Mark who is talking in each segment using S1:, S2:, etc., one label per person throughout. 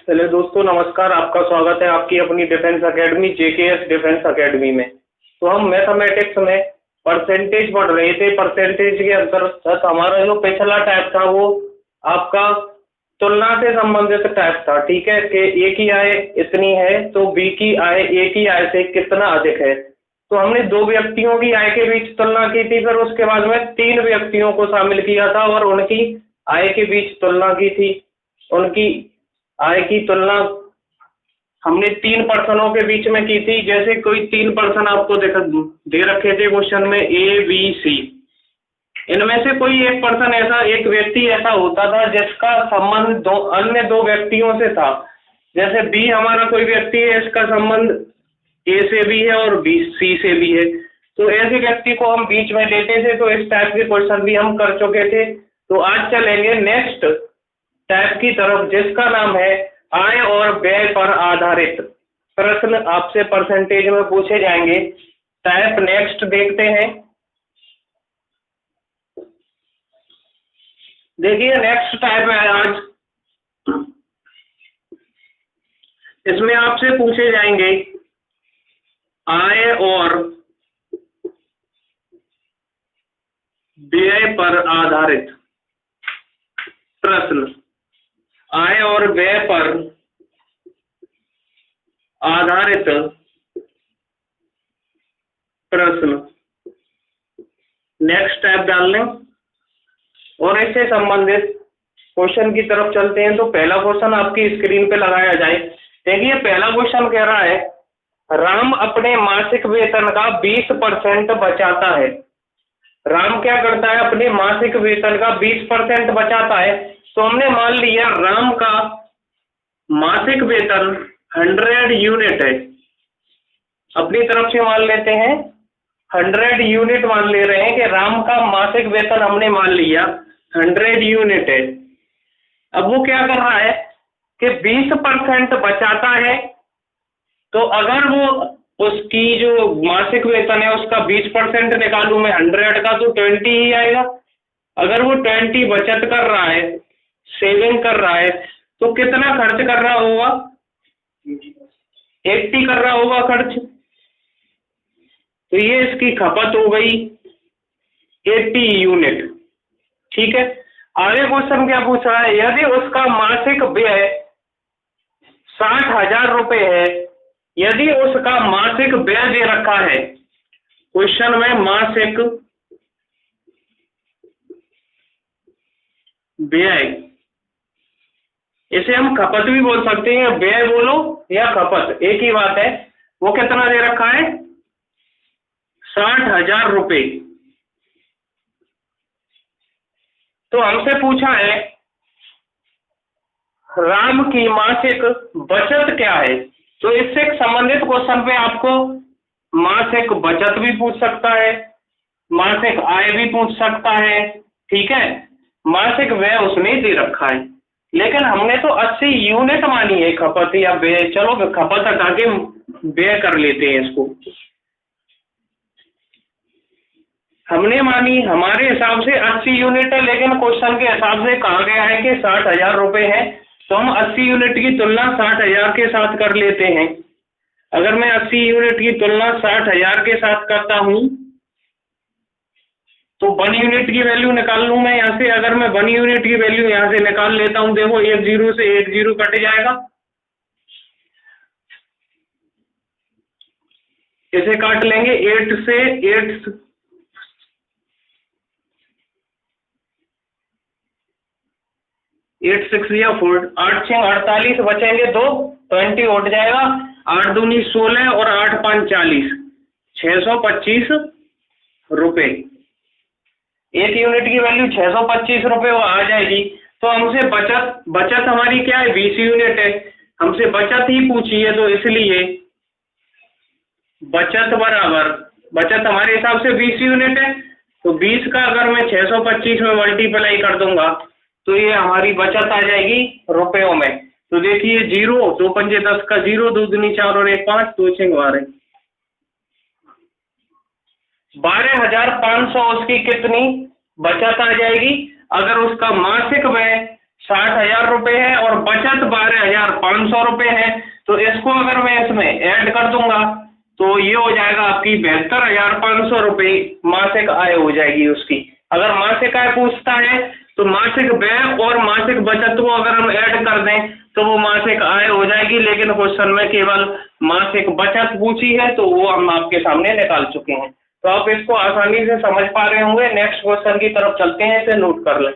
S1: चलिए दोस्तों, नमस्कार। आपका स्वागत है आपकी अपनी defence academy JKS defence academy में। तो हम मैथमेटिक्स में परसेंटेज पढ़ रहे थे। परसेंटेज के अंतर्गत हमारा जो पिछला टाइप था वो आपका तुलना से संबंधित टाइप था। ठीक है, कि ए की आय इतनी है तो बी की आय ए की आय से कितना अधिक है। तो हमने दो व्यक्तियों की आय के बीच तुलना की थी, फिर उसके बाद में तीन व्यक्तियों को शामिल किया था और उनकी आय के बीच तुलना की थी। उनकी आय की तुलना हमने तीन पर्सनों के बीच में की थी। जैसे कोई तीन पर्सन आपको दे रखे थे क्वेश्चन में, ए बी सी। इनमें से कोई एक पर्सन ऐसा, एक व्यक्ति ऐसा होता था जिसका संबंध अन्य दो व्यक्तियों से था। जैसे बी हमारा कोई व्यक्ति है, इसका संबंध ए से भी है और बी सी से भी है। तो ऐसे व्यक्ति को हम बीच में लेते थे। तो इस टाइप के क्वेश्चन भी हम कर चुके थे। तो आज चलेंगे नेक्स्ट टाइप की तरफ, जिसका नाम है आय और व्यय पर आधारित प्रश्न आपसे परसेंटेज में पूछे जाएंगे। टाइप नेक्स्ट देखते हैं। देखिए, नेक्स्ट टाइप है आज। इसमें आपसे पूछे जाएंगे आय और व्यय पर आधारित प्रश्न। आय और व्यय पर आधारित प्रश्न नेक्स्ट टाइप डाल लें और इससे संबंधित क्वेश्चन की तरफ चलते हैं। तो पहला क्वेश्चन आपकी स्क्रीन पे लगाया जाए। देखिए, पहला क्वेश्चन कह रहा है, राम अपने मासिक वेतन का 20% बचाता है। राम क्या करता है? अपने मासिक वेतन का 20% बचाता है। तो हमने मान लिया राम का मासिक वेतन 100 यूनिट है। अपनी तरफ से मान लेते हैं 100 यूनिट मान ले रहे हैं कि राम का मासिक वेतन हमने मान लिया 100 यूनिट है। अब वो क्या कर रहा है कि 20% बचाता है। तो अगर वो उसकी जो मासिक वेतन है उसका 20% निकालूं मैं 100 का, तो 20 ही आएगा। अगर वो 20 बचत कर रहा है, सेविंग कर रहा है, तो कितना खर्च कर रहा होगा? 80 कर रहा होगा खर्च। तो ये इसकी खपत हो गई 80 यूनिट। ठीक है, आगे क्वेश्चन क्या पूछ रहा है? यदि उसका मासिक व्यय 60,000 रुपए है, यदि उसका मासिक व्यय दे रखा है क्वेश्चन में, मासिक व्यय, इसे हम खपत भी बोल सकते हैं, व्यय बोलो या खपत एक ही बात है। वो कितना दे रखा है? 60,000 रुपए। तो हमसे पूछा है राम की मासिक बचत क्या है। तो इससे संबंधित क्वेश्चन पे आपको मासिक बचत भी पूछ सकता है, मासिक आय भी पूछ सकता है। ठीक है, मासिक व्यय उसने दे रखा है, लेकिन हमने तो 80 यूनिट मानी है खपत या व्यय। चलो खपत हटा के व्यय कर लेते हैं इसको। हमने मानी हमारे हिसाब से 80 यूनिट है, लेकिन क्वेश्चन के हिसाब से कहा गया है कि 60,000 रुपए है। तो हम 80 यूनिट की तुलना 60,000 के साथ कर लेते हैं। अगर मैं 80 यूनिट की तुलना 60,000 के साथ करता हूं तो 1 यूनिट की वैल्यू निकाल लूं मैं यहाँ से। अगर मैं 1 यूनिट की वैल्यू यहाँ से निकाल लेता हूं, देखो 1 0 से 1 0 कट जाएगा। इसे काट लेंगे 8 से 8 6 या 4 8 6 48 बचेंगे 2, 20 उठ जाएगा। 8 दूनी 16 और 8 5 40, 625 रुपए। 1 यूनिट की वैल्यू 625 रुपए आ जाएगी। तो हमसे बचत हमारी क्या है? 20 यूनिट है। हमसे बचत ही पूछी है, तो इसलिए बचत बराबर, बचत हमारे हिसाब से 20 यूनिट है। तो 20 का अगर मैं 625 में मल्टीप्लाई कर दूंगा तो ये हमारी बचत आ जाएगी रुपयों में। तो देखिए 0 2 पंजे 10 का 0, 2 दूनी 4 और 1 5, 2 6 12, 12,500 उसकी कितनी बचत आ जाएगी? अगर उसका मासिक व्यय 60,000 रुपये है और बचत 12,500 रुपये है। तो इसको अगर मैं इसमें ऐड कर दूंगा तो ये हो जाएगा आपकी 72,500 रुपये मासिक आय हो जाएगी उसकी। अगर मासिक आय पूछता है तो मासिक व्यय और मासिक बचत को अगर हम ऐड कर दें तो वो मासिक आय हो जाएगी, लेकिन क्वेश्चन में केवल मासिक बचत पूछी है तो वो हम आपके सामने निकाल चुके हैं। तो आप इसको आसानी से समझ पा रहे होंगे। नेक्स्ट क्वेश्चन की तरफ चलते हैं, इसे नोट कर लें।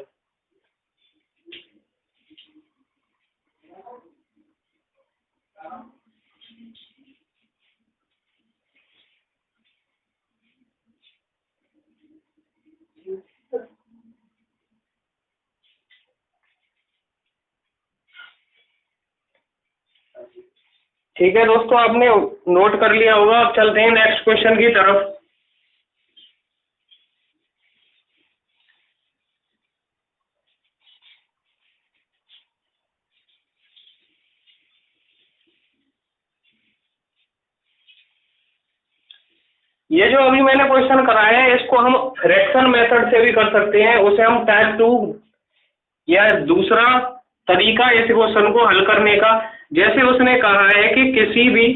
S1: ठीक है दोस्तों, आपने नोट कर लिया होगा। अब चलते हैं नेक्स्ट क्वेश्चन की तरफ। ये जो अभी मैंने क्वेश्चन कराया है इसको हम फ्रैक्शन मेथड से भी कर सकते हैं, उसे हम टाइप 2 या दूसरा तरीका इस क्वेश्चन को हल करने का। जैसे उसने कहा है कि किसी भी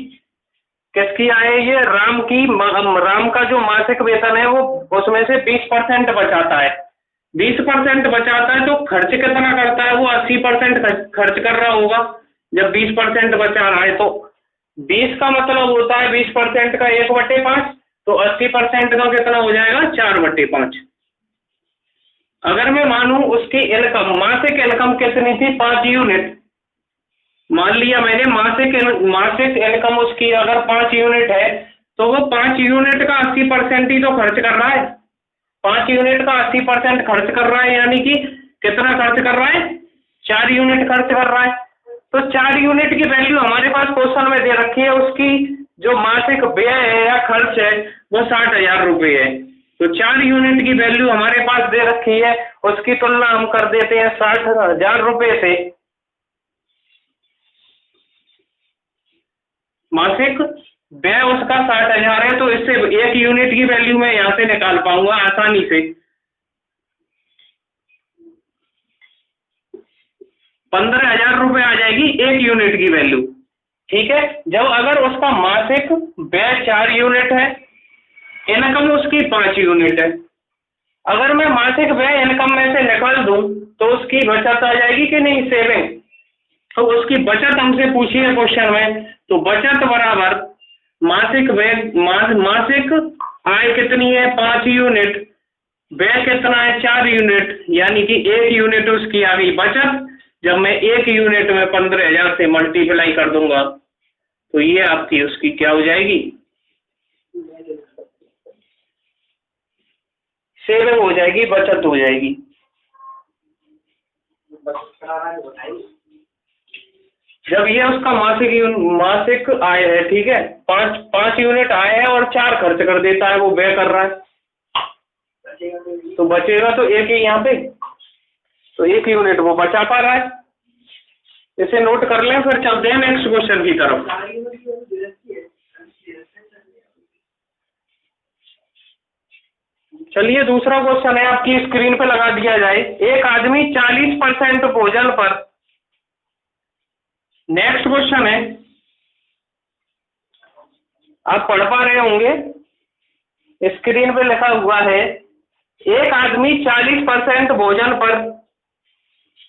S1: किसकी आय, ये राम का जो मासिक वेतन है वो उसमें से 20% बचाता है। 20% बचाता है तो खर्च कितना करता है, वो 80% खर्च कर रहा होगा। जब 20% बचा रहा है तो 20 का मतलब होता है 20% का 1/5, तो 80% का कितना हो जाएगा 4/5। अगर मैं मानूं उसकी इनकम, मासिक इनकम कितनी थी 5 यूनिट, मान लिया मैंने मासिक इनकम उसकी अगर 5 यूनिट है तो वो 5 यूनिट का 80% ही तो खर्च कर रहा है। 5 यूनिट का 80% खर्च कर रहा है, यानी कि कितना खर्च कर रहा है 4 यूनिट खर्च कर रहा है। तो 4 यूनिट की वैल्यू हमारे पास क्वेश्चन में दे रखी है, उसकी जो मासिक व्यय है या खर्च है वो 60,000 रुपये है। तो 4 यूनिट की वैल्यू हमारे पास दे रखी है, उसकी तुलना हम कर देते हैं 60,000 रुपये से। मासिक व्यय उसका 60,000 है, तो इससे 1 यूनिट की वैल्यू मैं यहाँ से निकाल पाऊंगा आसानी से। 15,000 रुपये आ जाएगी 1 यूनिट की वैल्यू। ठीक है, जब अगर उसका मासिक व्यय 4 यूनिट है, इनकम उसकी 5 यूनिट है, अगर मैं मासिक व्यय इनकम में से निकाल दूं तो उसकी बचत आ जाएगी कि नहीं, सेविंग। तो उसकी बचत हमसे पूछी है क्वेश्चन में, तो बचत बराबर मासिक व्यय, मासिक आय कितनी है 5 यूनिट, व्यय कितना है 4 यूनिट, यानी कि 1 यूनिट उसकी आ गई बचत। जब मैं 1 यूनिट में 15,000 से मल्टीप्लाई कर दूंगा तो ये आपकी उसकी क्या हो जाएगी, सेविंग हो जाएगी, बचत हो जाएगी। जब ये उसका मासिक आय है, ठीक है, 5 यूनिट आय है और 4 खर्च कर देता है, वो व्यय कर रहा है, तो बचेगा तो 1 ही यहाँ पे, तो 1 यूनिट वो बचा पा रहा है। इसे नोट कर लें, फिर चलते हैं नेक्स्ट क्वेश्चन की तरफ। चलिए दूसरा क्वेश्चन है, आपकी स्क्रीन पे लगा दिया जाए। एक आदमी 40% भोजन पर, नेक्स्ट क्वेश्चन है, आप पढ़ पा रहे होंगे, स्क्रीन पे लिखा हुआ है एक आदमी 40% भोजन पर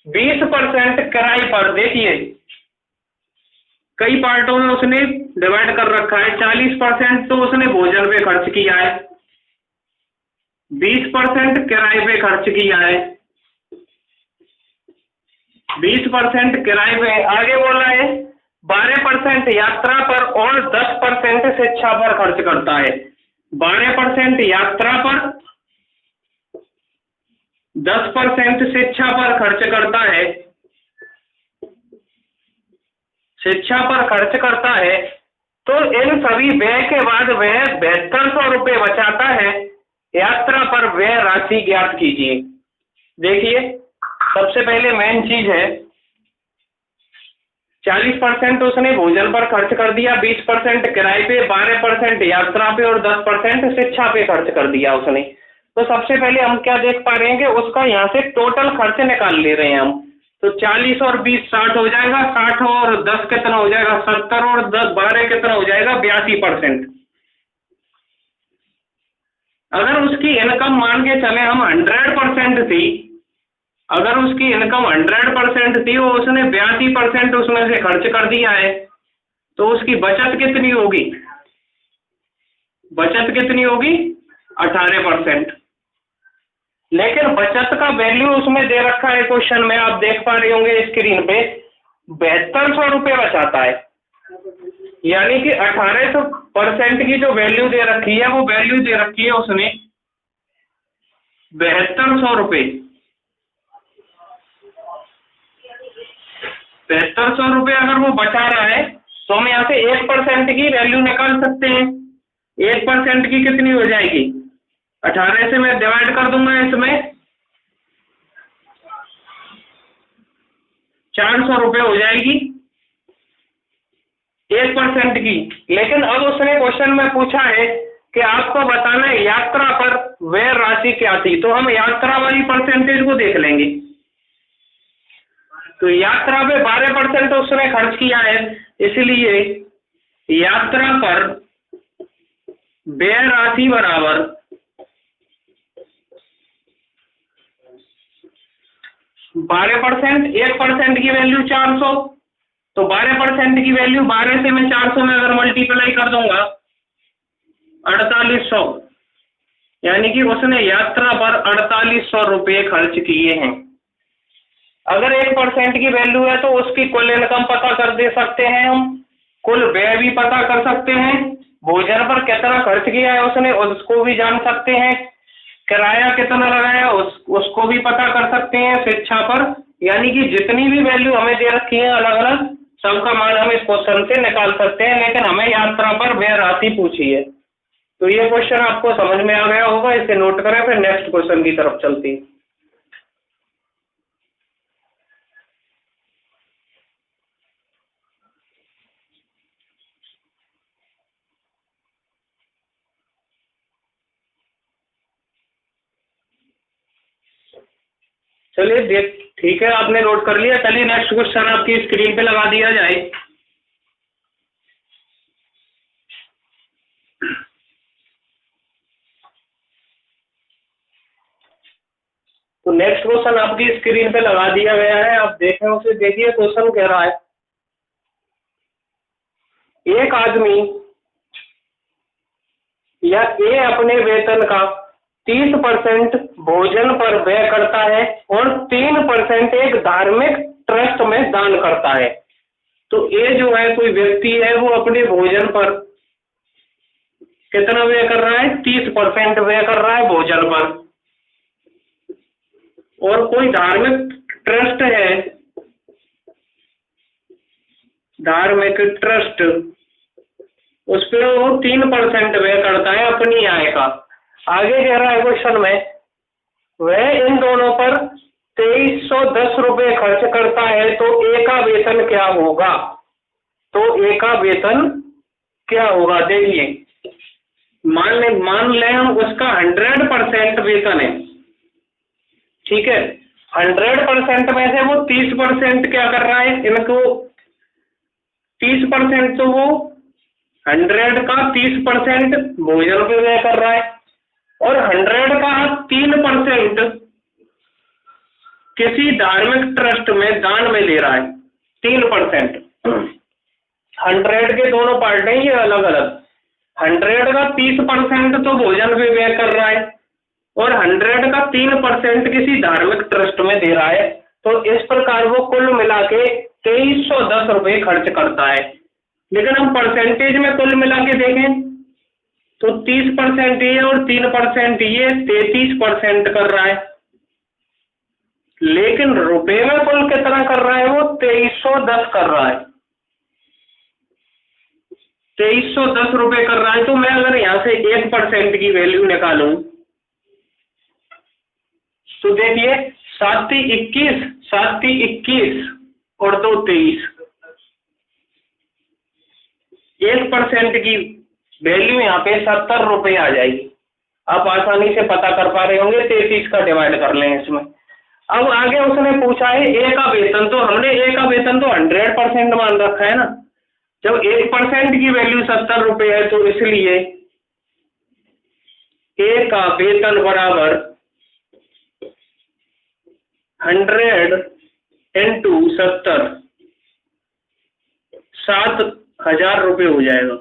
S1: 20% किराए पर, देखिए कई पार्टों में उसने डिवाइड कर रखा है। 40% तो उसने भोजन पे खर्च किया है, 20% किराए पे खर्च किया है, 20% किराए पे, आगे बोला है 12% यात्रा पर और 10% शिक्षा पर खर्च करता है। 12% यात्रा पर, 10% शिक्षा पर खर्च करता है, शिक्षा पर खर्च करता है। तो इन सभी व्यय के बाद वह 7200 रुपये बचाता है। यात्रा पर व्यय राशि ज्ञात कीजिए। देखिए सबसे पहले मेन चीज है 40% उसने भोजन पर खर्च कर दिया, 20% किराए पे, 12% यात्रा पे और 10% शिक्षा पे खर्च कर दिया उसने। तो सबसे पहले हम क्या देख पा रहे हैं कि उसका यहाँ से टोटल खर्च निकाल ले रहे हैं हम। तो 40 और 20 60 हो जाएगा, 60 और 10 कितना हो जाएगा, 70 और 10 12 कितना हो जाएगा, 82%। अगर उसकी इनकम मान के चले हम 100% थी, अगर उसकी इनकम 100% थी और उसने 82% उसमें से खर्च कर दिया है, तो उसकी बचत कितनी होगी, बचत कितनी होगी 18%। लेकिन बचत का वैल्यू उसमें दे रखा है क्वेश्चन में, आप देख पा रहे होंगे स्क्रीन पे 7200 रुपये बचाता है, यानी कि 18% की जो वैल्यू दे रखी है वो वैल्यू दे रखी है उसने 7200 रुपये। 7200 रुपये अगर वो बचा रहा है तो हम यहाँ से 1% की वैल्यू निकाल सकते हैं। 1% की कितनी हो जाएगी, 18 से मैं डिवाइड कर दूंगा, इसमें 400 रुपये हो जाएगी 1% की। लेकिन अब उसने क्वेश्चन में पूछा है कि आपको बताना है यात्रा पर व्यय राशि क्या थी, तो हम यात्रा वाली परसेंटेज को देख लेंगे। तो यात्रा पे 12% उसने खर्च किया है, इसलिए यात्रा पर व्यय राशि बराबर 12%, 1% की वैल्यू 400, तो 12% की वैल्यू 12 से मैं 400 में अगर मल्टीप्लाई कर दूंगा 4800, यानी कि उसने यात्रा पर 4800 रुपये खर्च किए हैं। अगर 1% की वैल्यू है तो उसकी कुल इनकम पता कर दे सकते हैं हम, कुल व्यय भी पता कर सकते हैं, भोजन पर कितना खर्च किया है उसने उसको भी जान सकते हैं, किराया कितना लगाया उसको भी पता कर सकते हैं, शिक्षा पर, यानी कि जितनी भी वैल्यू हमें दे रखी है अलग अलग सबका मान हम इस क्वेश्चन से निकाल सकते हैं। लेकिन हमें यात्रा पर व्यय राशि पूछी है, तो ये क्वेश्चन आपको समझ में आ गया होगा, इसे नोट करें, फिर नेक्स्ट क्वेश्चन की तरफ चलते हैं। चलिए देख, ठीक है, आपने नोट कर लिया। चलिए नेक्स्ट क्वेश्चन आपकी स्क्रीन पे लगा दिया जाए। तो नेक्स्ट क्वेश्चन आपकी स्क्रीन पे लगा दिया गया है, आप देखें उसे। देखिए क्वेश्चन कह रहा है, एक आदमी या ए अपने वेतन का 30% भोजन पर व्यय करता है और 3% एक धार्मिक ट्रस्ट में दान करता है। तो ए जो है कोई व्यक्ति है, वो अपने भोजन पर कितना व्यय कर रहा है, 30% व्यय कर रहा है भोजन पर, और कोई धार्मिक ट्रस्ट है, धार्मिक ट्रस्ट, उस पर वो 3% व्यय करता है अपनी आय का। आगे कह रहा है क्वेश्चन में, वह इन दोनों पर 2310 रुपये खर्च करता है, तो ए का वेतन क्या होगा, तो ए का वेतन क्या होगा। देखिए मान लें हम उसका 100% वेतन है, ठीक है, 100% में से वो 30% क्या कर रहा है, इनको 30% तो वो 100 का 30% भोजन पे व्यय कर रहा है, और 100 का 3% किसी धार्मिक ट्रस्ट में दान में दे रहा है। 3%, 100 के दोनों पार्ट हैं ये अलग अलग। 100 का 30% तो भोजन पे व्यय कर रहा है और 100 का 3% किसी धार्मिक ट्रस्ट में दे रहा है। तो इस प्रकार वो कुल मिला के 2310 रुपये खर्च करता है। लेकिन हम परसेंटेज में कुल मिला के देखें तो 30% ये और 3% ये 33% कर रहा है, लेकिन रुपए में कुल कितना कर रहा है, वो 2310 कर रहा है, 2310 रुपये कर रहा है। तो मैं अगर यहाँ से 1% की वैल्यू निकालूं तो देखिए 7 21, 7 21 और 2 23, 1% की वैल्यू यहाँ पे 70 रुपये आ जाएगी। आप आसानी से पता कर पा रहे होंगे, 33 का डिवाइड कर लें इसमें, अब आगे उसने पूछा है ए का वेतन, तो हमने ए का वेतन तो 100% मान रखा है ना। जब 1% की वैल्यू 70 रुपये है तो इसलिए ए का वेतन बराबर 100 इंटू 70, 7,000 रुपये हो जाएगा।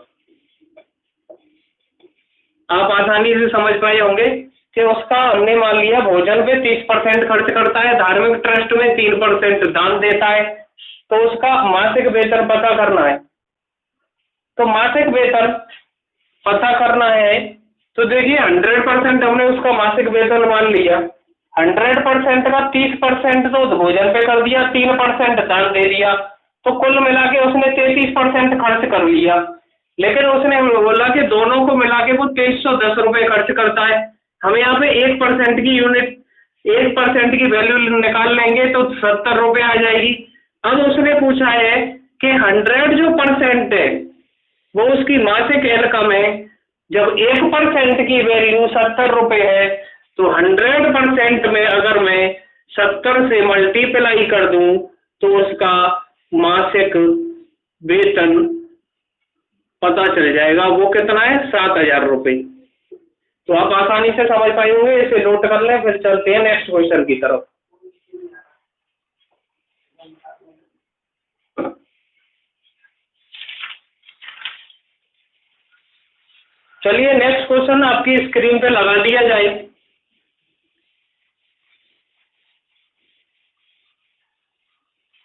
S1: आप आसानी से समझ पाए होंगे कि उसका हमने मान लिया भोजन पे 30% खर्च करता है, धार्मिक ट्रस्ट में 3% दान देता है, तो उसका मासिक वेतन पता करना है। तो मासिक वेतन पता करना है तो देखिए 100% हमने उसका मासिक वेतन मान लिया, 100% का 30% तो भोजन पे कर दिया, 3% दान दे दिया, तो कुल मिला के उसने 33% खर्च कर लिया। लेकिन उसने बोला कि दोनों को मिला के वो 2310 रुपये खर्च करता है। हम यहाँ पे 1% की यूनिट, 1% की वैल्यू निकाल लेंगे तो 70 रुपये आ जाएगी। अब उसने पूछा है कि 100 जो परसेंट है वो उसकी मासिक इनकम है। जब 1% की वैल्यू 70 रुपये है तो 100% में अगर मैं 70 से मल्टीप्लाई कर दूं तो उसका मासिक वेतन पता चल जाएगा, वो कितना है 7,000 रुपये। तो आप आसानी से समझ पाए होंगे, इसे नोट कर लें, फिर चलते हैं नेक्स्ट क्वेश्चन की तरफ। चलिए नेक्स्ट क्वेश्चन आपकी स्क्रीन पे लगा दिया जाए।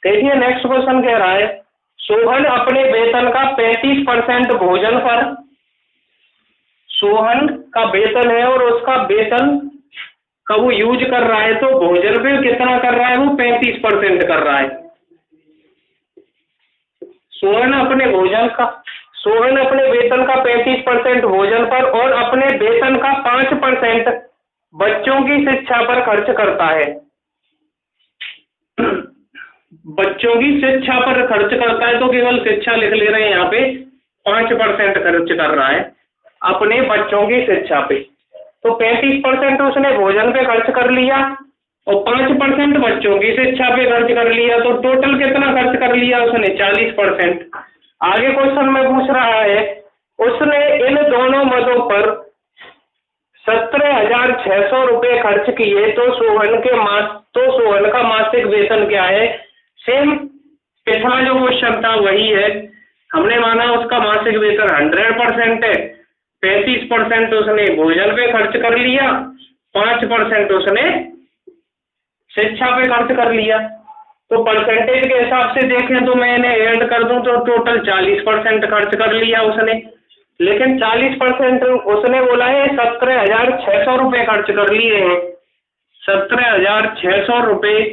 S1: देखिए नेक्स्ट क्वेश्चन कह रहा है, सोहन अपने वेतन का 35% भोजन पर, सोहन का वेतन है और उसका वेतन का वो यूज कर रहा है, तो भोजन पे कितना कर रहा है, वो 35% कर रहा है। सोहन अपने वेतन का 35% भोजन पर और अपने वेतन का 5% बच्चों की शिक्षा पर खर्च करता है। बच्चों की शिक्षा पर खर्च करता है, तो केवल शिक्षा लिख ले रहे हैं यहाँ पे, 5% खर्च कर रहा है अपने बच्चों की शिक्षा पे। तो 35% उसने भोजन पे खर्च कर लिया और 5% बच्चों की शिक्षा पे खर्च कर लिया, तो टोटल कितना खर्च कर लिया उसने, 40%। आगे क्वेश्चन में पूछ रहा है, उसने इन दोनों मदों पर 17,600 रुपये खर्च किए, तो सोहन का मासिक वेतन क्या है। सेम पिछला जो क्वेश्चन था वही है, हमने माना उसका मासिक वेतन 100% है, 35% उसने भोजन पे खर्च कर लिया, 5% उसने शिक्षा पे खर्च कर लिया। तो परसेंटेज के हिसाब से देखें तो मैंने ऐड कर दूं तो टोटल 40% खर्च कर लिया उसने। लेकिन 40% उसने बोला है 17,600 रुपये खर्च कर लिए हैं, 17,600 रुपये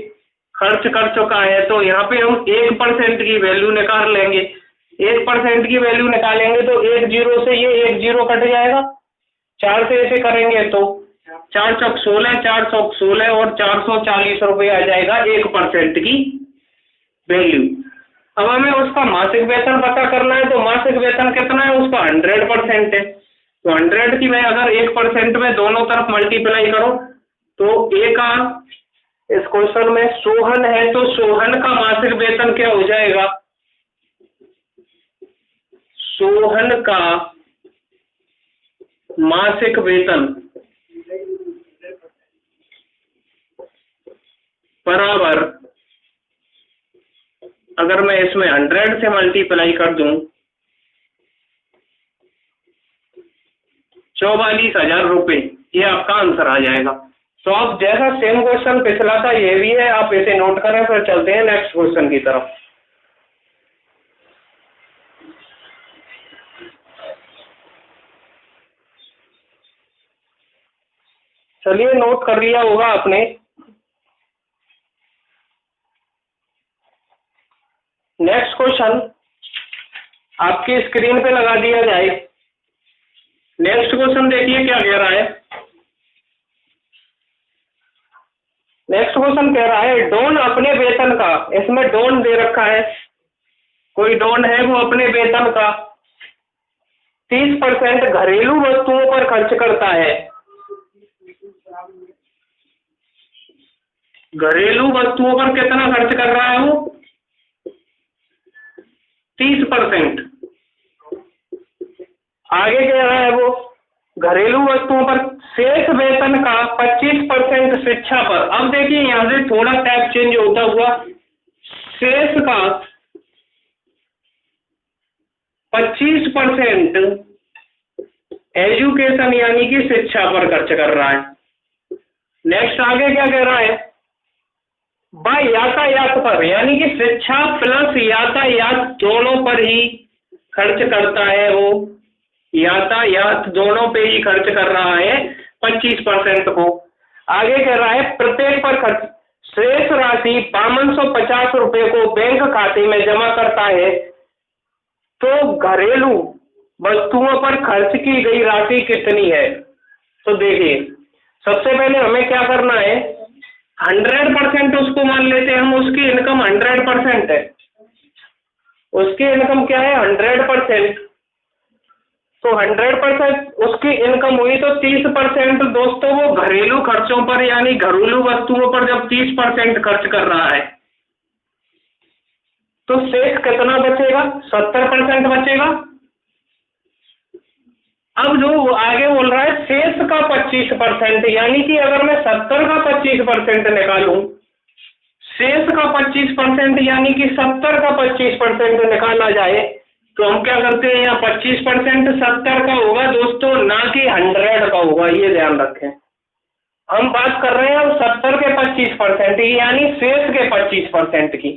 S1: खर्च कर चुका है। तो यहाँ पे हम 1% की वैल्यू निकाल लेंगे, 1% की वैल्यू निकालेंगे तो 1 0 से ये 1 0 कट जाएगा, 4 से ऐसे करेंगे तो 4 चौक 16, 4 चौक 16 और 440 रुपये आ जाएगा 1% की वैल्यू। अब हमें उसका मासिक वेतन पता करना है, तो मासिक वेतन कितना है उसका, 100% है। तो 100 की मैं अगर 1% में दोनों तरफ मल्टीप्लाई करो तो ए का इस क्वेश्चन में सोहन है, तो सोहन का मासिक वेतन क्या हो जाएगा, सोहन का मासिक वेतन बराबर, अगर मैं इसमें 100 से मल्टीप्लाई कर दूं 44,000 रुपये, ये आपका आंसर आ जाएगा। तो आप जैसा सेम क्वेश्चन पिछला था ये भी है, आप इसे नोट करें, फिर चलते हैं नेक्स्ट क्वेश्चन की तरफ। चलिए नोट कर लिया होगा आपने। नेक्स्ट क्वेश्चन आपकी स्क्रीन पे लगा दिया जाए। नेक्स्ट क्वेश्चन देखिए क्या कह रहा है। नेक्स्ट क्वेश्चन कह रहा है, डॉन अपने वेतन का, इसमें डॉन दे रखा है, कोई डॉन है, वो अपने वेतन का 30% घरेलू वस्तुओं पर खर्च करता है। घरेलू वस्तुओं पर कितना खर्च कर रहा है वो? 30%। आगे कह रहा है वो घरेलू वस्तुओं पर शेष वेतन का 25% शिक्षा पर। अब देखिए यहाँ से थोड़ा टैब चेंज होता हुआ, शेष का 25% एजुकेशन यानी कि शिक्षा पर खर्च कर रहा है। नेक्स्ट आगे क्या कह रहा है? बाय यातायात पर, यानी कि शिक्षा प्लस यातायात दोनों पर ही खर्च करता है वो, यातायात दोनों पे ही खर्च कर रहा है 25% को। आगे कह रहा है प्रत्येक पर खर्च शेष राशि 5250 रुपए को बैंक खाते में जमा करता है। तो घरेलू वस्तुओं पर खर्च की गई राशि कितनी है? तो देखिए सबसे पहले हमें क्या करना है, 100% उसको मान लेते हैं हम, उसकी इनकम 100% है। उसकी इनकम क्या है? 100%। तो 100% उसकी इनकम हुई तो 30% दोस्तों वो घरेलू खर्चों पर यानी घरेलू वस्तुओं पर जब 30% खर्च कर रहा है तो शेष कितना बचेगा? 70% बचेगा। अब जो आगे बोल रहा है शेष का 25%, यानी कि अगर मैं 70 का 25% निकालूं, शेष का 25% यानी कि 70 का 25% निकाला जाए तो हम क्या करते हैं, यहाँ 25% 70 का होगा दोस्तों, ना कि 100 का होगा, ये ध्यान रखें। हम बात कर रहे हैं 70 के 25% की, यानी शेष के 25% की।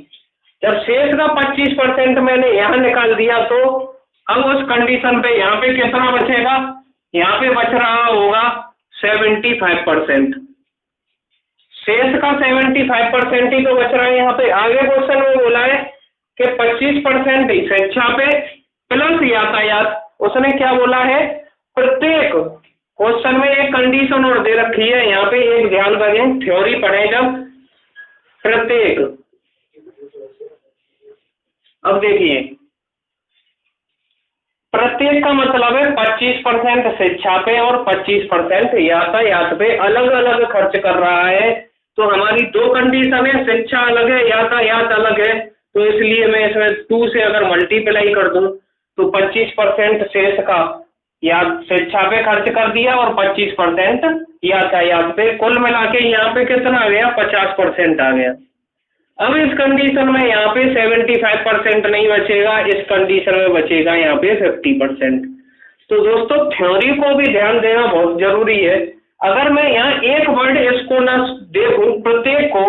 S1: जब शेष का 25% मैंने यहाँ निकाल दिया तो अब उस कंडीशन पे यहाँ पे कितना बचेगा? यहाँ पे बच रहा होगा 75%। शेष का 75% ही तो बच रहा है यहाँ पे। आगे क्वेश्चन में बोला है कि 25% शिक्षा पे प्लस यातायात। उसने क्या बोला है? प्रत्येक क्वेश्चन में एक कंडीशन और दे रखी है, यहाँ पे एक ध्यान रखें, थ्योरी पढ़े जब, प्रत्येक। अब देखिए प्रत्येक का मतलब है 25% शिक्षा पे और 25% यातायात पे अलग अलग खर्च कर रहा है। तो हमारी दो कंडीशन है, शिक्षा अलग है, यातायात अलग है। तो इसलिए मैं इसमें 2 से अगर मल्टीप्लाई कर दूं तो 25% शेष का या शिक्षा पे खर्च कर दिया और 25% यातायात पे, कुल मिला के यहाँ पे कितना आ गया? 50% आ गया। अब इस कंडीशन में यहाँ पे 75% नहीं बचेगा, इस कंडीशन में बचेगा यहाँ पे 50%। तो दोस्तों थ्योरी को भी ध्यान देना बहुत जरूरी है। अगर मैं यहाँ एक वर्ड इसको ना देखूं प्रत्येक को,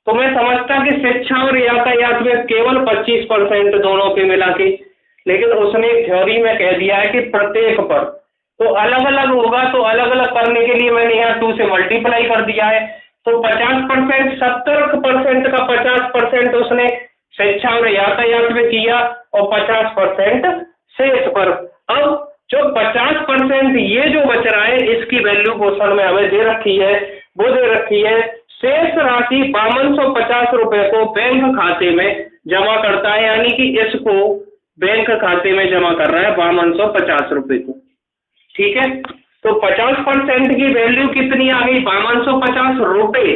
S1: तो मैं समझता कि शिक्षा और यातायात में केवल 25% दोनों पे मिला के, लेकिन उसने थ्योरी में कह दिया है कि प्रत्येक पर, तो अलग अलग होगा। तो अलग अलग करने के लिए मैंने यहाँ 2 से मल्टीप्लाई कर दिया है। तो 50%, 70% का 50% उसने शिक्षा और यातायात में किया और 50% शेष पर। अब जो 50% ये जो बच रहा है, इसकी वैल्यू क्वेश्चन में हमें दे रखी है, वो दे रखी है शेष राशि 5250 रुपए को बैंक खाते में जमा करता है, यानी कि इसको बैंक खाते में जमा कर रहा है 5250 रुपए को। ठीक है, तो 50% की वैल्यू कितनी आ गई? 5250 रुपए।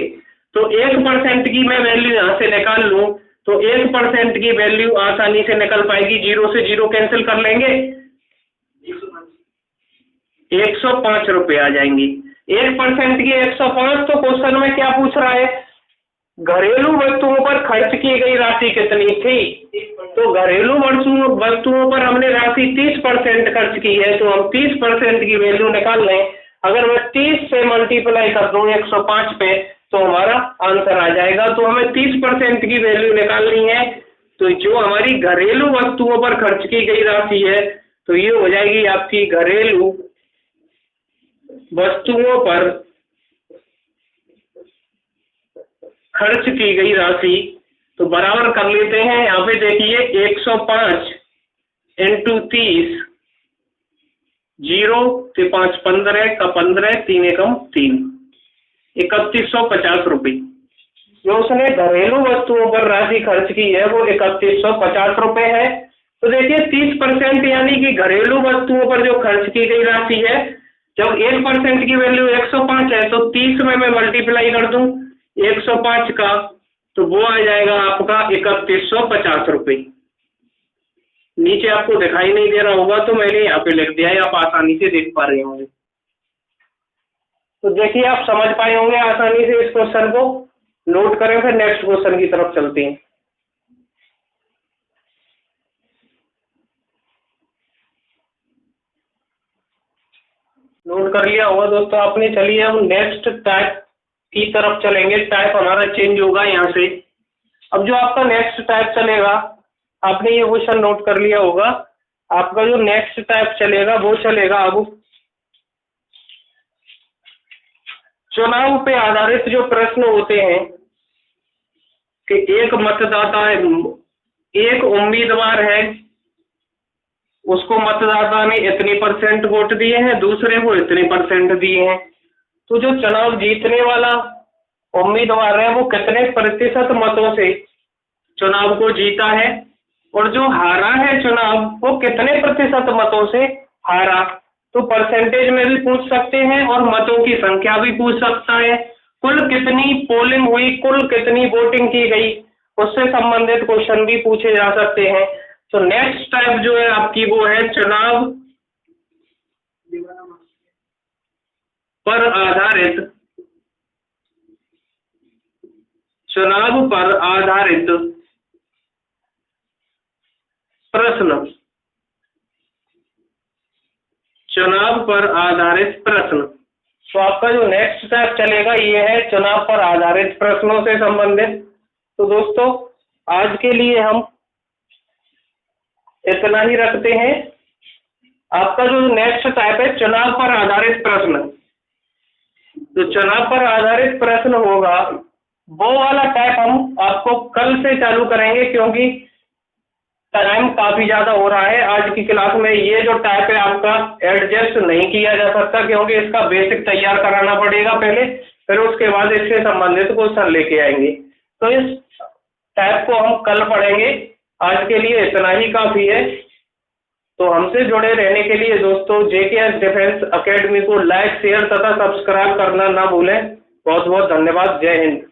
S1: तो 1% की मैं वैल्यू यहां से निकाल लूं तो 1% की वैल्यू आसानी से निकल पाएगी, 0 से 0 कैंसिल कर लेंगे, 105 रुपए आ जाएंगी। 1% की 105। तो क्वेश्चन में क्या पूछ रहा है? घरेलू वस्तुओं पर खर्च की गई राशि कितनी थी? तो घरेलू वस्तुओं पर हमने राशि 30% खर्च की है, तो हम 30% की वैल्यू निकाल लें। अगर मैं 30 से मल्टीप्लाई कर दूं 105 पे तो हमारा आंसर आ जाएगा। तो हमें 30% की वैल्यू निकालनी है। तो जो हमारी घरेलू वस्तुओं पर खर्च की गई राशि है तो ये हो जाएगी आपकी घरेलू वस्तुओं पर खर्च की गई राशि। तो बराबर कर लेते हैं, यहाँ पे देखिए 105 इंटू 30, 0 से 5 15 का 15, 3 एकम 3, 3150 रुपये। जो उसने घरेलू वस्तुओं पर राशि खर्च की है वो 3150 रुपये है। तो देखिए 30% यानी कि घरेलू वस्तुओं पर जो खर्च की गई राशि है, जब 1% की वैल्यू 105 है तो 30 में मैं मल्टीप्लाई कर दूं 105 का, तो वो आ जाएगा आपका 3150 रुपये। नीचे आपको दिखाई नहीं दे रहा होगा तो मैंने यहाँ पे लिख दिया है, आप आसानी से देख पा रहे होंगे। तो देखिए आप समझ पाए होंगे आसानी से इस क्वेश्चन को। नोट करें, फिर नेक्स्ट क्वेश्चन की तरफ चलते हैं। नोट कर लिया होगा दोस्तों आपने। चलिए हम नेक्स्ट टाइप की तरफ चलेंगे। टाइप हमारा चेंज होगा यहाँ से। अब जो आपका नेक्स्ट टाइप चलेगा, आपने ये क्वेश्चन नोट कर लिया होगा, आपका जो नेक्स्ट टाइप चलेगा वो चलेगा अब चुनाव पे आधारित जो प्रश्न होते हैं कि एक मतदाता है, एक उम्मीदवार है, उसको मतदाता ने इतनी % वोट दिए हैं, दूसरे को इतने % दिए हैं, तो जो चुनाव जीतने वाला उम्मीदवार है वो कितने % मतों से चुनाव को जीता है, और जो हारा है चुनाव वो कितने % मतों से हारा। तो परसेंटेज में भी पूछ सकते हैं और मतों की संख्या भी पूछ सकता है। कुल कितनी पोलिंग हुई, कुल कितनी वोटिंग की गई, उससे संबंधित क्वेश्चन भी पूछे जा सकते हैं। तो नेक्स्ट टाइप जो है आपकी वो है चुनाव पर आधारित प्रश्न। चुनाव पर आधारित प्रश्न। तो आपका जो नेक्स्ट टाइप चलेगा ये है चुनाव पर आधारित प्रश्नों से संबंधित। तो दोस्तों आज के लिए हम इतना ही रखते हैं। आपका जो नेक्स्ट टाइप है चुनाव पर आधारित प्रश्न, तो चुनाव पर आधारित प्रश्न होगा वो वाला टाइप हम आपको कल से चालू करेंगे, क्योंकि टाइम काफी ज्यादा हो रहा है। आज की क्लास में ये जो टाइप है आपका एडजस्ट नहीं किया जा सकता, क्योंकि इसका बेसिक तैयार कराना पड़ेगा पहले, फिर उसके बाद इससे संबंधित क्वेश्चन लेके आएंगे। तो इस टाइप को हम कल पढ़ेंगे। आज के लिए इतना ही काफी है। तो हमसे जुड़े रहने के लिए दोस्तों JKS डिफेंस एकेडमी को लाइक, शेयर तथा सब्सक्राइब करना ना भूलें। बहुत बहुत धन्यवाद। जय हिंद।